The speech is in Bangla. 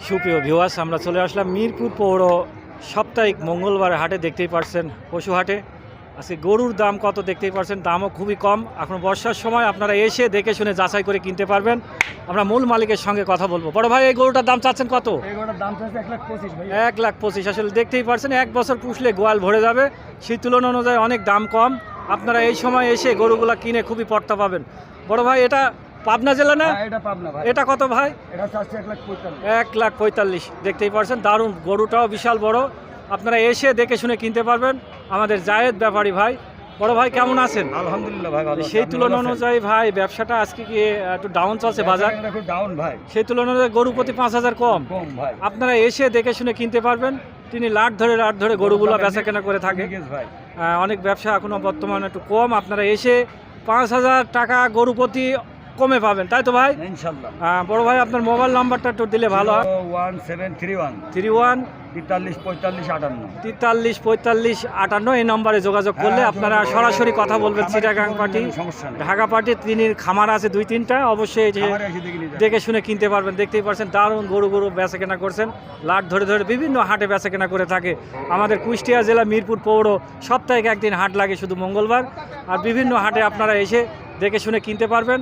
সুপ্রিয় ভিউয়ার্স, আমরা চলে আসলাম মিরপুর পৌর সাপ্তাহিক মঙ্গলবার হাটে। দেখতেই পারছেন পশু হাটে আজকে গরুর দাম কত দেখতেই পারছেন, দামও খুবই কম। এখন বর্ষার সময় আপনারা এসে দেখে শুনে যাচাই করে কিনতে পারবেন। আমরা মূল মালিকের সঙ্গে কথা বলবো। বড় ভাই, এই গরুটার দাম চাচ্ছেন কত? এই গরুটার দাম চাচ্ছে 1,25,000 ভাই। 1,25,000। আসলে দেখতেই পারছেন 1 বছর পুষলে গোয়াল ভরে যাবে। সেই তুলনা অনুযায়ী অনেক দাম কম। আপনারা এই সময় এসে গরুগুলা কিনে খুবই পড়তা পাবেন। বড় ভাই, এটা পাবনা জেলা না? হ্যাঁ, এটা পাবনা ভাই। এটা কত ভাই? এটা চাচ্ছে 1,45,000। 1,45,000। দেখতেই পারছেন দারুণ, গরুটাও বিশাল বড়। আপনারা এসে দেখে শুনে কিনতে পারবেন। আমাদের জায়েদ ব্যাপারী ভাই। বড় ভাই, কেমন আছেন? আলহামদুলিল্লাহ ভাই, ভালো আছি। সেই আপনি তুলনা ভালো আছেন? অনুযায়ী ভাই ব্যবসাটা আজকে কি একটু ডাউন চলছে বাজার? এটা খুব ডাউন ভাই, সেই তুলনা অনুযায়ী গরু প্রতি 5,000 কম। কম ভাই। আপনারা এসে দেখে শুনে কিনতে পারবেন। তিনি লাট ধরে গরুগুলো বেচা কেনা করে থাকে। ঠিক আছে ভাই। অনেক ব্যবসা এখনো বর্তমানে একটু কম। আপনারা এসে 5,000 টাকা গরু প্রতি কমে পাবেন, তাই তো ভাই? ইনশাআল্লাহ। বড় ভাই, আপনার মোবাইল নাম্বারটা একটু দিলে ভালো হয়। 01731 31 43 45 58। 43 45 58 এই নম্বরে যোগাযোগ করলে হ্যাঁ, আপনারা যোগাযোগ করলে সরাসরি কথা বলবেন। খামারে চিটাগাং কোনো পার্টি, সমস্যা নেই। ঢাকা পার্টি, তিনি খামার আছে 2-3টা, অবশ্যই যে খামারে এসে দেখে নিয়ে যাবেন। দেখে শুনে কিনতে পারবেন। দেখতেই পারছেন দারুণ গরু বেচা কেনা করছেন। লাট ধরে বিভিন্ন হাটে বেচা কেনা করে থাকে। আমাদের কুষ্টিয়া জেলা মিরপুর পৌর সাপ্তাহিক একদিন হাট লাগে শুধু মঙ্গলবার। আর বিভিন্ন হাটে আপনারা এসে দেখে শুনে কিনতে পারবেন।